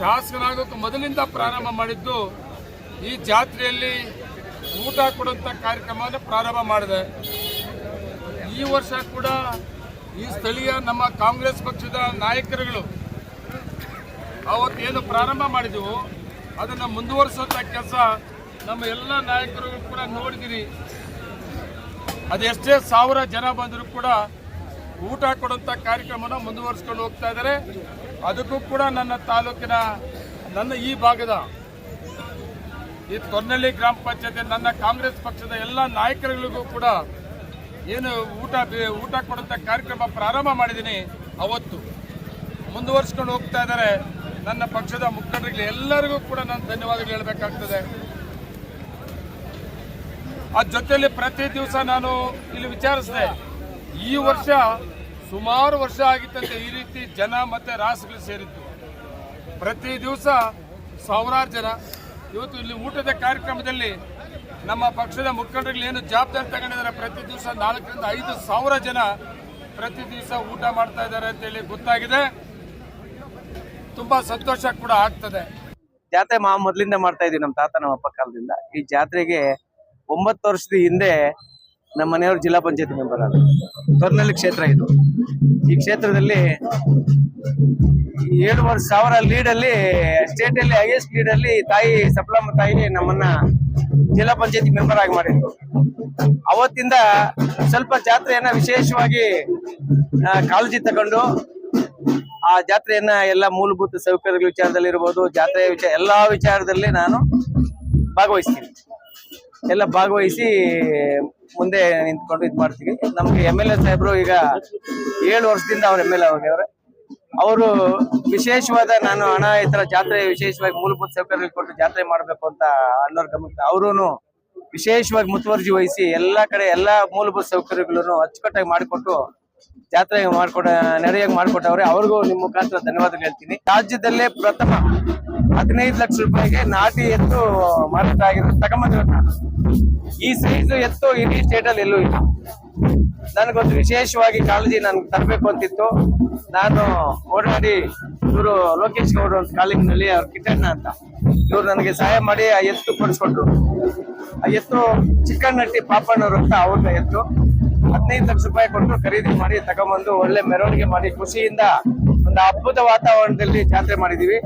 ಶಾಸಕನಾಗೋಕೆ ಮೊದಲಿಂದ ಪ್ರಾರಂಭ ಮಾಡಿದ್ದು ಈ ಜಾತ್ರೆಯಲ್ಲಿ ಊಟ ಕೊಡುವಂಥ ಕಾರ್ಯಕ್ರಮವನ್ನು ಪ್ರಾರಂಭ ಮಾಡಿದೆ. ಈ ವರ್ಷ ಕೂಡ ಈ ಸ್ಥಳೀಯ ನಮ್ಮ ಕಾಂಗ್ರೆಸ್ ಪಕ್ಷದ ನಾಯಕರುಗಳು ಅವತ್ತೇನು ಪ್ರಾರಂಭ ಮಾಡಿದೆವು ಅದನ್ನು ಮುಂದುವರಿಸುವಂಥ ಕೆಲಸ ನಮ್ಮ ಎಲ್ಲ ನಾಯಕರುಗಳು ಕೂಡ ನೋಡಿದಿರಿ. ಅದೆಷ್ಟೇ ಸಾವಿರ ಜನ ಬಂದರೂ ಕೂಡ ಊಟ ಕೊಡುವಂಥ ಕಾರ್ಯಕ್ರಮವನ್ನು ಮುಂದುವರಿಸ್ಕೊಂಡು ಹೋಗ್ತಾ ಇದ್ದಾರೆ. ಅದಕ್ಕೂ ಕೂಡ ನನ್ನ ತಾಲೂಕಿನ ನನ್ನ ಈ ಭಾಗದ ಈ ತೊನ್ನಳ್ಳಿ ಗ್ರಾಮ ಪಂಚಾಯತಿ ನನ್ನ ಕಾಂಗ್ರೆಸ್ ಪಕ್ಷದ ಎಲ್ಲ ನಾಯಕರುಗಳಿಗೂ ಕೂಡ ಏನು ಊಟ ಕೊಡುವಂಥ ಕಾರ್ಯಕ್ರಮ ಪ್ರಾರಂಭ ಮಾಡಿದ್ದೀನಿ ಅವತ್ತು ಮುಂದುವರಿಸ್ಕೊಂಡು ಹೋಗ್ತಾ ಇದ್ದಾರೆ. ನನ್ನ ಪಕ್ಷದ ಮುಖಂಡರಿಗೆ ಎಲ್ಲರಿಗೂ ಕೂಡ ನಾನು ಧನ್ಯವಾದಗಳು ಹೇಳಬೇಕಾಗ್ತದೆ. ಅದ್ರ ಜೊತೆಯಲ್ಲಿ ಪ್ರತಿ ದಿವಸ ನಾನು ಇಲ್ಲಿ ವಿಚಾರಿಸಿದೆ, ಈ ವರ್ಷ ಸುಮಾರು ವರ್ಷ ಆಗಿತ್ತಂತೆ ಈ ರೀತಿ ಜನ ಮತ್ತೆ ರಾಸುಗಳು ಸೇರಿತ್ತು. ಪ್ರತಿ ದಿವಸ ಸಾವಿರಾರು ಜನ. ಇವತ್ತು ಇಲ್ಲಿ ಊಟದ ಕಾರ್ಯಕ್ರಮದಲ್ಲಿ ನಮ್ಮ ಪಕ್ಷದ ಮುಖಂಡರುಗಳು ಏನು ಜವಾಬ್ದಾರಿ ತಗೊಂಡಿದ್ದಾರೆ, ಪ್ರತಿ ದಿವಸ 4 ರಿಂದ 5 ಸಾವಿರ ಜನ ಪ್ರತಿ ದಿವಸ ಊಟ ಮಾಡ್ತಾ ಇದ್ದಾರೆ ಅಂತೇಳಿ ಗೊತ್ತಾಗಿದೆ. ತುಂಬಾ ಸಂತೋಷ ಕೂಡ ಆಗ್ತದೆ. ಜಾತ್ರೆ ಮೊದಲಿಂದ ಮಾಡ್ತಾ ಇದೀವಿ ನಮ್ಮ ತಾತ ನಮ್ಮ ಅಪ್ಪ ಕಾಲದಿಂದ. ಈ ಜಾತ್ರೆಗೆ 9 ವರ್ಷದ ಹಿಂದೆ ನಮ್ಮ ಮನೆಯವರು ಜಿಲ್ಲಾ ಪಂಚಾಯತಿ ಮೆಂಬರ್ ಆದ ತೊರ್ನಳ್ಳಿ ಕ್ಷೇತ್ರ ಇದು. ಈ ಕ್ಷೇತ್ರದಲ್ಲಿ 7,000 ಲೀಡಲ್ಲಿ ಸ್ಟೇಟ್ ಅಲ್ಲಿ ಹೈಯೆಸ್ಟ್ ಲೀಡಲ್ಲಿ ತಾಯಿ ಸಪ್ಲಮ್ಮ ತಾಯಿ ನಮ್ಮನ್ನ ಜಿಲ್ಲಾ ಪಂಚಾಯತಿ ಮೆಂಬರ್ ಆಗಿ ಮಾಡಿದ್ರು. ಅವತ್ತಿಂದ ಸ್ವಲ್ಪ ಜಾತ್ರೆಯನ್ನ ವಿಶೇಷವಾಗಿ ಕಾಳಜಿ ತಗೊಂಡು ಆ ಜಾತ್ರೆಯನ್ನ ಎಲ್ಲ ಮೂಲಭೂತ ಸೌಕರ್ಯಗಳ ವಿಚಾರದಲ್ಲಿ ಇರ್ಬೋದು, ಜಾತ್ರೆ ವಿಚಾರ ಎಲ್ಲಾ ವಿಚಾರದಲ್ಲಿ ನಾನು ಭಾಗವಹಿಸ್ತೀನಿ. ಎಲ್ಲ ಭಾಗವಹಿಸಿ ಮುಂದೆ ನಿಂತ್ಕೊಂಡು ಇದು ಮಾಡ್ತೀವಿ. ನಮ್ಗೆ MLA ಸಾಹೇಬ್ರು ಈಗ 7 ವರ್ಷದಿಂದ ಅವ್ರ MLA ಅವ್ರೆ. ಅವರು ವಿಶೇಷವಾದ ನಾನು ಹಣ ಈ ತರ ಜಾತ್ರೆ ವಿಶೇಷವಾಗಿ ಮೂಲಭೂತ ಸೌಕರ್ಯ ಕೊಟ್ಟು ಜಾತ್ರೆ ಮಾಡ್ಬೇಕು ಅಂತ ಅನ್ನೋರ್ ಗಮನ ಅವರು ವಿಶೇಷವಾಗಿ ಮುತುವರ್ಜಿ ವಹಿಸಿ ಎಲ್ಲಾ ಕಡೆ ಎಲ್ಲಾ ಮೂಲಭೂತ ಸೌಕರ್ಯಗಳನ್ನು ಅಚ್ಚುಕಟ್ಟಾಗಿ ಮಾಡಿಕೊಟ್ಟು ಜಾತ್ರೆ ನೆರೆಯಾಗಿ ಮಾಡಿಕೊಟ್ಟವ್ರೆ. ಅವ್ರಿಗೂ ನಿಮ್ಮ ಮುಖಾಂತರ ಧನ್ಯವಾದಗಳು ಹೇಳ್ತೀನಿ. ರಾಜ್ಯದಲ್ಲೇ ಪ್ರಥಮ 15 ಲಕ್ಷ ರೂಪಾಯಿಗೆ ನಾಟಿ ಎತ್ತು ಮಾರಾಟ ಆಗಿರೋದು ತಗೊಂಬಂದಿರೋದು. ಈ ಸೈಜ್ ಎತ್ತು ಇಡೀ ಸ್ಟೇಟ್ ಅಲ್ಲಿ ಎಲ್ಲೂ ಇಲ್ಲ. ನನಗೊಂದು ವಿಶೇಷವಾಗಿ ಕಾಳಜಿ ನನ್ಗೆ ತರಬೇಕು ಅಂತಿತ್ತು. ನಾನು ಓಡಾಡಿ ಇವರು ಲೋಕೇಶ್ ಗೌಡ್ರು ಅಂತ ಕಾಲಿಂಗ್ನಲ್ಲಿ ಅವ್ರ ಕಿಟ್ಟಣ್ಣ ಅಂತ ಇವ್ರು ನನಗೆ ಸಹಾಯ ಮಾಡಿ ಆ ಎತ್ತು ಕೊಡಿಸ್ಕೊಟ್ರು. ಆ ಎತ್ತು ಚಿಕ್ಕಣ್ಣಟ್ಟಿ ಪಾಪಣ್ಣವ್ರು ಅಂತ ಅವ್ರ ಎತ್ತು 15 ಲಕ್ಷ ರೂಪಾಯಿ ಕೊಟ್ಟು ಖರೀದಿ ಮಾಡಿ ತಗೊಂಬಂದು ಒಳ್ಳೆ ಮೆರವಣಿಗೆ ಮಾಡಿ ಖುಷಿಯಿಂದ ಒಂದು ಹಬ್ಬದ ವಾತಾವರಣದಲ್ಲಿ ಜಾತ್ರೆ ಮಾಡಿದೀವಿ.